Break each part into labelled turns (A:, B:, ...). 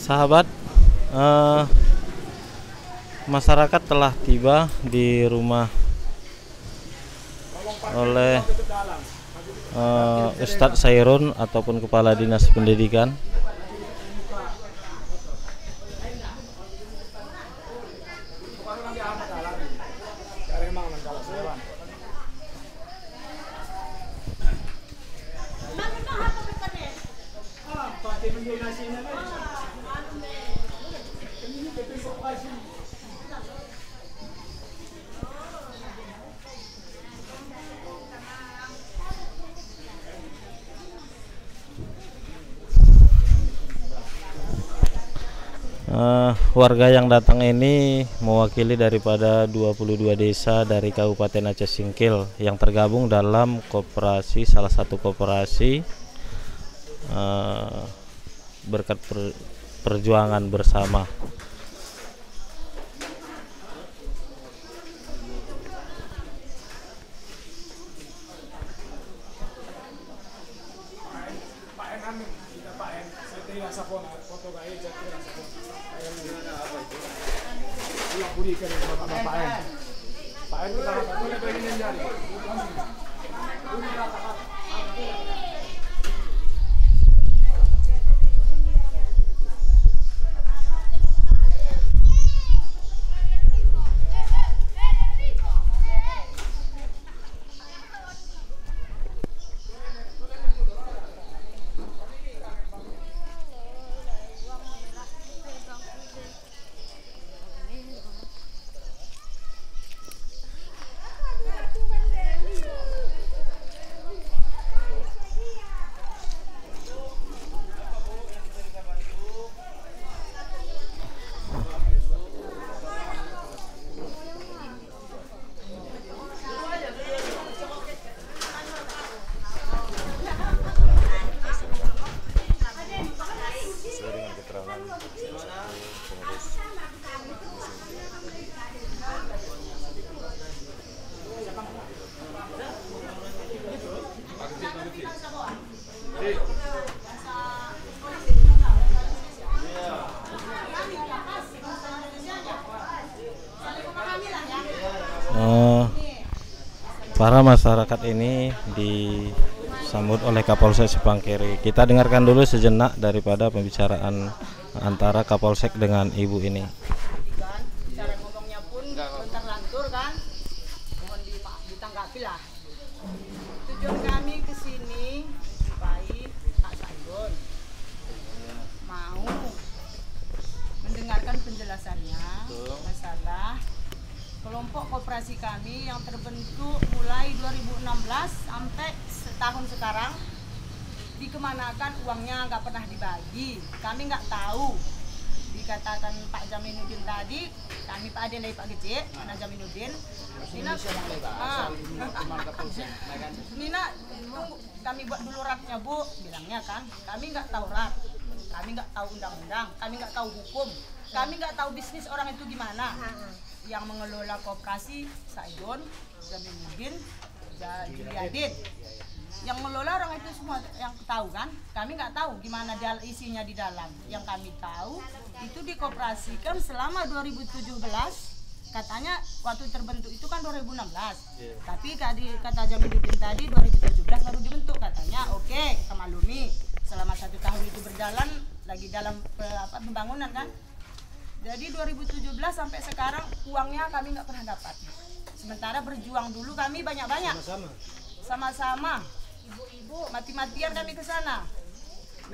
A: Sahabat, masyarakat telah tiba di rumah oleh Ustadz Sairun ataupun Kepala Dinas Pendidikan. Warga yang datang ini mewakili daripada 22 desa dari Kabupaten Aceh Singkil yang tergabung dalam koperasi, salah satu koperasi berkat perjuangan bersama. Para masyarakat ini disambut oleh Kapolsek Sepangkeri. Kita dengarkan dulu sejenak daripada pembicaraan antara Kapolsek dengan ibu ini.
B: Cara ngomongnya pun terlantur kan, mohon ditanggapi lah. Tujuan kami ke sini baik Pak Sairun mau mendengarkan penjelasannya masalah kelompok koperasi kami yang terbentuk mulai 2016 sampai setahun sekarang. Dikemanakan uangnya nggak pernah dibagi, kami nggak tahu. Dikatakan Pak Jaminuddin tadi, kami Pak Aden dari Pak Gece, mana Jaminuddin Nina tunggu, kami buat dulu rapnya Bu, bilangnya kan kami nggak tahu rap, kami nggak tahu undang-undang, kami nggak tahu hukum, kami nggak tahu bisnis orang itu gimana. Yang mengelola koperasi Sairun, Jaminuddin, Juliadin. Yang mengelola orang itu semua yang tahu kan, kami nggak tahu gimana isinya di dalam. Yang kami tahu itu dikoperasikan selama 2017, katanya waktu terbentuk itu kan 2016. Tapi kata Jaminuddin tadi 2017 baru dibentuk katanya. Oke, kita maklumi selama 1 tahun itu berjalan lagi dalam pembangunan kan. Jadi 2017 sampai sekarang uangnya kami nggak pernah dapat. Sementara berjuang dulu kami banyak-banyak. Sama-sama. Ibu-ibu mati-matian kami ke sana.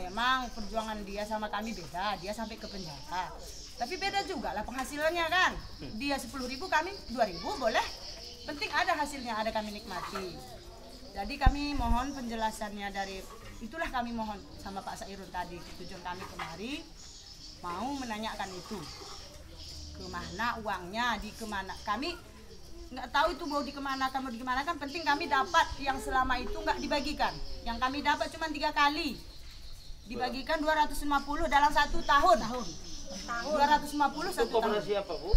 B: Memang perjuangan dia sama kami beda. Dia sampai ke penjara. Tapi beda juga lah penghasilannya kan. Dia 10.000, kami 2.000 boleh. Penting ada hasilnya, ada kami nikmati. Jadi kami mohon penjelasannya dari, itulah kami mohon sama Pak Sairun tadi. Tujuan kami kemari mau menanyakan itu, kemana uangnya, di kemana. Kami nggak tahu itu mau dikemanakan, penting kami dapat yang selama itu nggak dibagikan. Yang kami dapat cuma 3 kali, dibagikan 250 dalam 1 tahun. 250 1 tahun.
C: Koperasi apa Bu?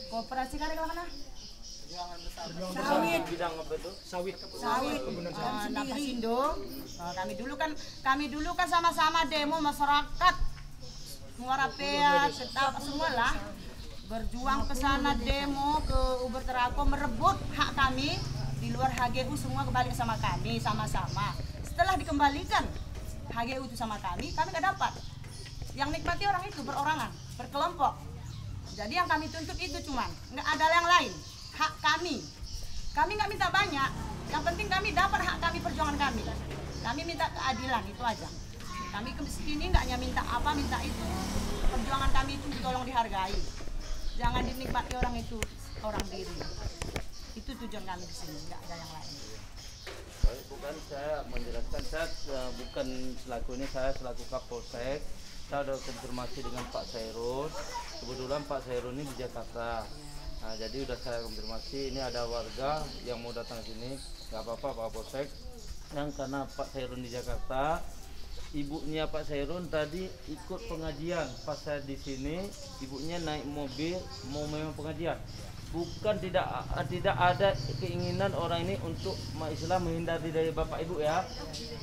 B: Koperasi karya mana?
C: Perjuangan besar.
B: Sawit.
C: Bidang apa itu?
B: Sawit. Napasindo. Kami dulu kan sama-sama demo masyarakat suara PEA, semualah berjuang ke sana, demo ke Uber Terako, merebut hak kami. Di luar HGU semua kembali sama kami sama-sama. Setelah dikembalikan HGU itu sama kami nggak dapat. Yang nikmati orang itu berorangan, berkelompok. Jadi yang kami tuntut itu cuman, nggak ada yang lain. Hak kami. Kami nggak minta banyak. Yang penting kami dapat hak kami, perjuangan kami. Kami minta keadilan, itu aja. Kami ke sini nggak hanya minta apa, minta itu. Perjuangan kami itu tolong dihargai. Jangan dinikmati orang itu, orang diri. Itu tujuan kami di sini, nggak ada yang lain.
A: Bukan saya menjelaskan, saya bukan selaku ini, saya selaku Kapolsek. Saya sudah konfirmasi dengan Pak Sairun. Kebetulan Pak Sairun ini di Jakarta. Nah, jadi udah saya konfirmasi, ini ada warga yang mau datang sini, nggak apa-apa Pak Kapolsek. Yang karena Pak Sairun di Jakarta, ibunya Pak Sairun tadi ikut pengajian. Pas saya di sini, ibunya naik mobil mau memang pengajian. Bukan tidak ada keinginan orang ini untuk Islam menghindari dari bapak ibu ya.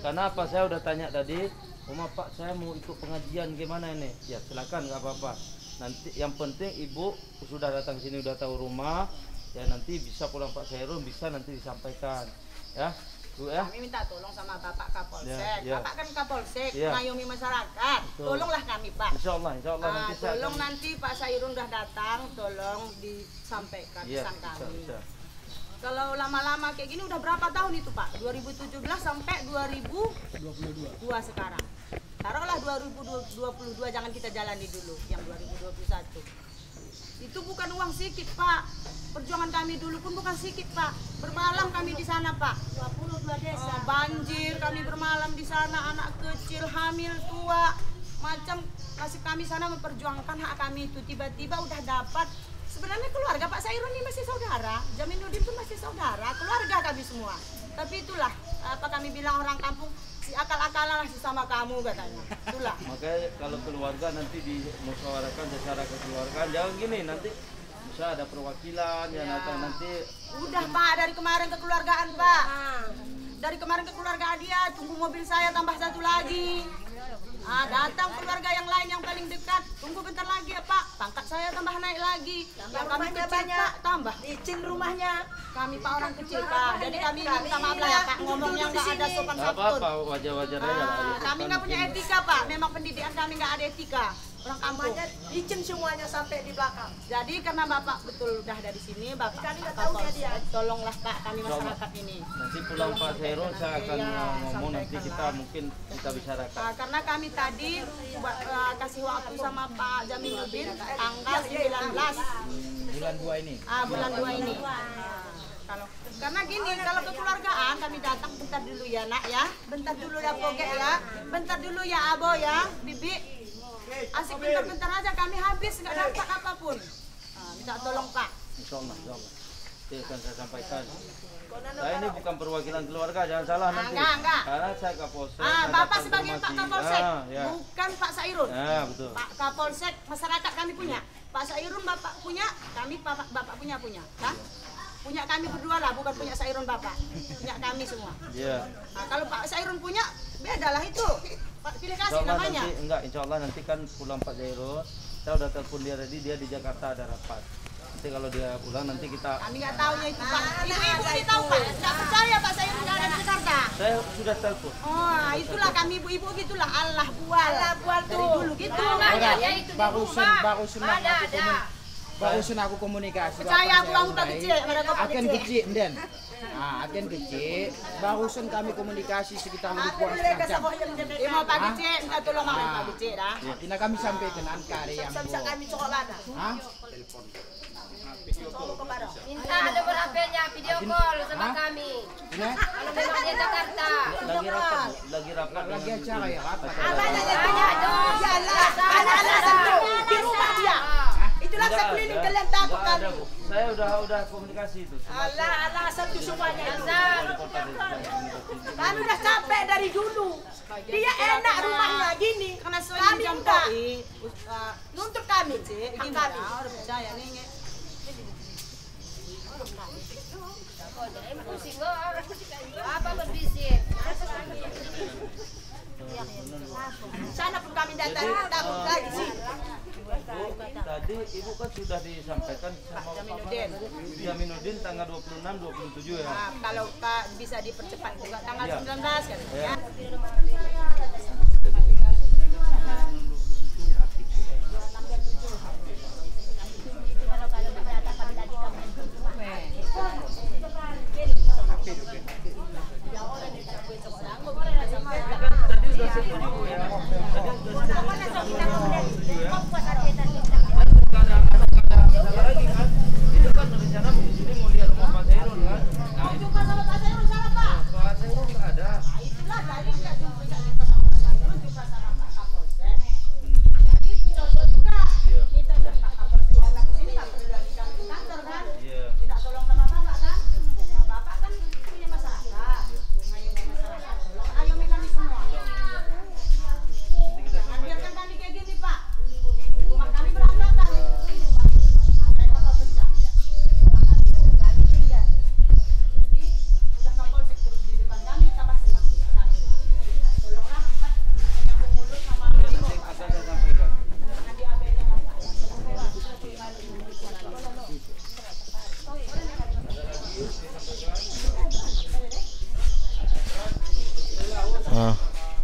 A: Karena apa, saya udah tanya tadi, Pak saya mau ikut pengajian gimana ini? Ya silakan, nggak apa-apa. Nanti yang penting ibu sudah datang sini, udah tahu rumah, ya nanti bisa pulang Pak Sairun, bisa nanti disampaikan ya. Bu, ya.
B: Kami minta tolong sama Bapak Kapolsek.
A: Ya.
B: Bapak kan Kapolsek,
A: Ya.
B: mengayomi masyarakat.
A: Betul.
B: Tolonglah kami Pak.
A: Insya Allah nanti saya
B: Tolong
A: akan-
B: nanti Pak Sairun udah datang, tolong disampaikan
A: Iya,
B: pesan kami.
A: bisa.
B: Kalau lama-lama kayak gini udah berapa tahun itu Pak? 2017 sampai 2022 sekarang. Taruhlah 2022, jangan kita jalani dulu yang 2021. Itu bukan uang sikit Pak. Perjuangan kami dulu pun bukan sikit Pak. Bermalam kami di sana Pak. 22 desa. Banjir, kami bermalam di sana, anak kecil, hamil, tua, macam nasib kami sana memperjuangkan hak kami itu. Tiba-tiba udah dapat. Sebenarnya keluarga Pak Sairun ini masih saudara, Jaminuddin pun masih saudara, keluarga kami semua. Tapi itulah apa kami bilang orang kampung, si akal-akalan lah sama kamu katanya. Itulah.
A: Makanya kalau keluarga nanti dimusyawarahkan secara kekeluargaan, jangan gini nanti bisa ada perwakilan ya, nanti
B: Udah Pak, dari kemarin kekeluargaan Pak. Dari kemarin kekeluargaan dia, tunggu mobil saya tambah satu lagi. Datang keluarga yang lain yang paling dekat, tunggu bentar lagi ya Pak, pangkat saya tambah naik lagi. Yang kami kecil Pak, tambah.
D: Izin rumahnya.
B: Kami Pak orang kecil Pak, jadi kami minta maaf lah ya Pak, ngomongnya nggak ada sopan
A: nggak
B: santun.
A: apa-apa, wajar-wajar aja lah.
B: Kami nggak punya etika Pak, memang pendidikan kami nggak ada etika. Orang kampung.
D: Rumahnya izin semuanya sampai di belakang.
B: Jadi karena Bapak betul udah dari sini, Bapak
D: Kami nggak tahu
B: Kapolsek,
D: dia.
B: tolonglah Pak kami masyarakat ini.
A: Nanti pulang Pak Sairun saya akan
B: Iya,
A: ngomong, nanti kita
B: sampaikanlah.
A: mungkin kita bicarakan.
B: Karena kami tadi kasih waktu sama Pak Jaminuddin tanggal 19
C: Bulan 2 ini.
B: bulan 2 ini. Kalau karena gini, kalau kekeluargaan kami datang bentar dulu ya Nak ya, bentar dulu ya Pogek ya, bentar dulu ya Abo ya, Bibi. Asik bentar-bentar aja kami habis nggak dapat apapun. Minta tolong Pak.
A: Insya Allah. Nanti akan saya sampaikan. Saya ini bukan perwakilan keluarga, jangan salah nanti.
B: Enggak.
A: Karena saya Kapolsek.
B: Bapak sebagai Pak Kapolsek,
A: Ya.
B: bukan Pak Sairun.
A: Ya, betul.
B: Pak Kapolsek masyarakat kami punya. Pak Sairun Bapak punya, kami Bapak punya. Kan? Punya kami berdua lah, bukan punya Sairun Bapak. Punya kami semua.
A: Iya.
B: Nah, kalau Pak Sairun punya, beda lah itu. Pak pilih kasih
A: Insya Allah
B: namanya.
A: nanti, insya Allah nanti kan pulang Pak Sairun. Saya udah telepon dia tadi, dia di Jakarta ada rapat. Nanti kalau dia pulang nanti kita.
B: Kami nggak tahunya itu Pak. Ibu-ibu ini tahu Pak. Nggak percaya Pak Sairun nggak ada di Jakarta.
A: Saya sudah telepon.
B: Oh, itulah kami ibu-ibu gitulah. Allah bual. Dari dulu gitu.
C: Barusan aku komunikasi.
B: Percaya aku kamu Pak kecil, mereka Pak
C: Akan
B: kecil.
C: kecil, Den. Akan kecil. Barusan kami komunikasi sekitar
B: Aku
C: kurang
B: mereka
C: setengah jam.
B: sama mau Pak kecil, minta tolong sama Pak kecil dah.
C: Ini kami sampaikan angkari yang
D: Bisa kami cokok lada.
C: Hah?
E: Minta ada berapa-nya video call sama kami.
C: Ini?
E: Kalau memang dia Jakarta.
A: Lagi rapat.
C: Lagi acara ya, rapat.
E: Banyak dong.
D: Iyalah, anak-anak satu di rumah dia. Itulah sekeliling kalian takut
A: Nggak ada,
D: kali.
A: Bu. Saya udah komunikasi itu.
D: Alah satu semuanya itu.
A: Wali kota dari
D: Kami udah capek dari dulu. Dia enak rumahnya gini.
B: Karena
D: Kami enggak.
B: Nuntut
D: Nuntut kami.
B: gini
D: Hak
B: lah,
D: kami.
B: orang percaya nih.
E: Pusing apa berbisik.
D: Sana pun kami datang takut lagi sih.
A: tadi Ibu kan sudah disampaikan sama Pak Jaminuddin tanggal 26, 27 ya.
B: Nah, kalau Pak bisa dipercepat juga tanggal 19 kan. Ya.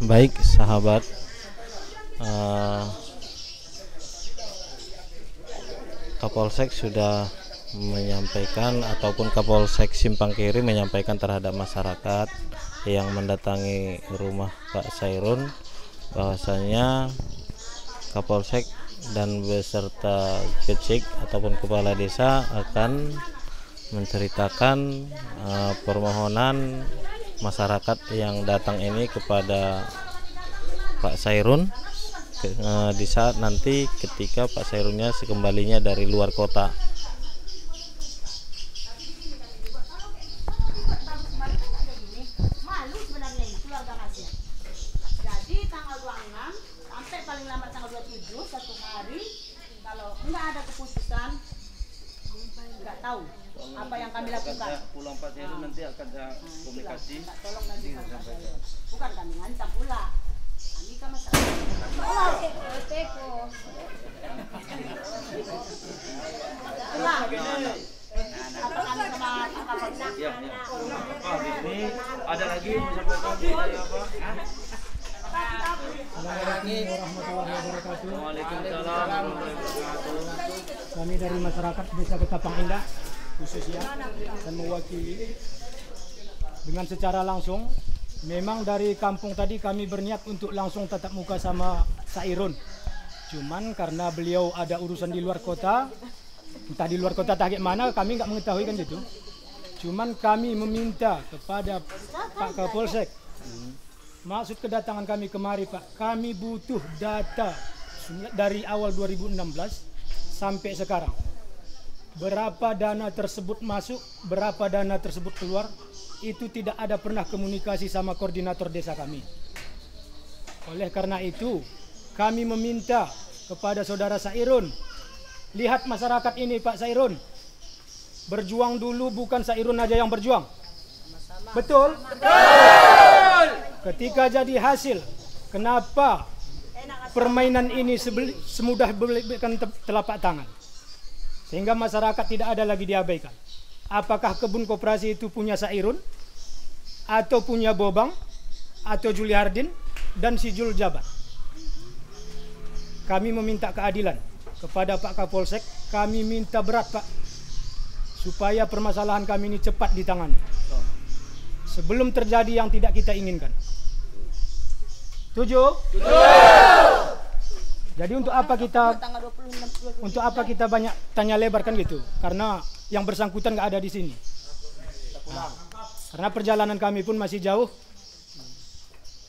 F: Baik sahabat, Kapolsek sudah menyampaikan ataupun Kapolsek Simpang Kiri menyampaikan terhadap masyarakat yang mendatangi rumah Pak Sairun bahwasanya Kapolsek dan beserta kecik ataupun kepala desa akan menceritakan permohonan masyarakat yang datang ini kepada Pak Sairun di saat nanti ketika Pak Sairunnya sekembalinya dari luar kota.
B: Malu sebenarnya ini keluarga Mas ya. Jadi tanggal 26 sampai paling lambat tanggal 27 satu hari kalau nggak ada keputusan nggak tahu apa yang kami lakukan.
A: Pulang Pak Sairun nanti akan saya komunikasi.
B: Tolong nanti bukan kami ngancam pula. Kami kan masyarakat. Apa kami sama Kapolsek?
A: Ya. Pak, ini ada lagi yang mau sampaikan apa?
G: Warahmatullahi wabarakatuh.
A: Waalaikumsalam warahmatullahi wabarakatuh.
G: Kami dari masyarakat Desa Ketapang Indah khususnya dan mewakili dengan secara langsung. Memang dari kampung tadi kami berniat untuk langsung tatap muka sama Sairun. Cuman karena beliau ada urusan di luar kota, entah di luar kota tak mana kami nggak mengetahui kan gitu. Cuman kami meminta kepada Pak Kapolsek. Maksud kedatangan kami kemari Pak, kami butuh data dari awal 2016 sampai sekarang. Berapa dana tersebut masuk, berapa dana tersebut keluar, itu tidak ada pernah komunikasi sama koordinator desa kami. Oleh karena itu, kami meminta kepada saudara Sairun, lihat masyarakat ini Pak Sairun, berjuang dulu bukan Sairun aja yang berjuang. Betul? Betul! Ketika jadi hasil, kenapa permainan ini semudah belikan telapak tangan? Sehingga masyarakat tidak ada lagi diabaikan. Apakah kebun koperasi itu punya Sairun, atau punya Bobang, atau Juli Hardin, dan si Jul Jabat? Kami meminta keadilan kepada Pak Kapolsek. Kami minta berat Pak, supaya permasalahan kami ini cepat ditangani sebelum terjadi yang tidak kita inginkan. Setuju? Jadi untuk apa kita banyak tanya lebar kan gitu? Karena yang bersangkutan nggak ada di sini. Nah, karena perjalanan kami pun masih jauh.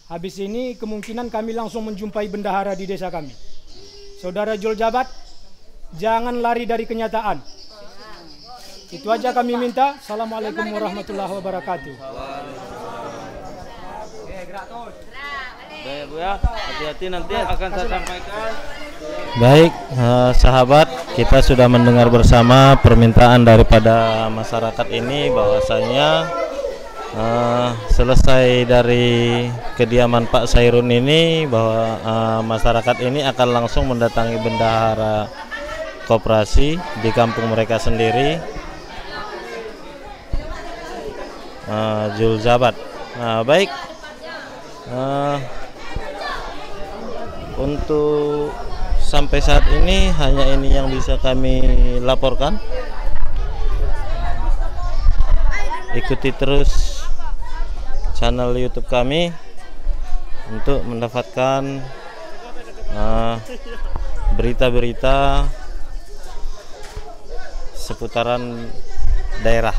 G: Habis ini kemungkinan kami langsung menjumpai bendahara di desa kami. Saudara Jul Jabat, jangan lari dari kenyataan. Itu aja kami minta. Assalamualaikum warahmatullahi wabarakatuh.
A: Baik Bu ya, hati-hati nanti akan saya sampaikan.
F: Baik sahabat, kita sudah mendengar bersama permintaan daripada masyarakat ini bahwasanya selesai dari kediaman Pak Sairun ini bahwa masyarakat ini akan langsung mendatangi bendahara koperasi di kampung mereka sendiri, Julzabat. Nah, baik, untuk sampai saat ini hanya ini yang bisa kami laporkan. Ikuti terus channel YouTube kami untuk mendapatkan berita-berita seputaran daerah.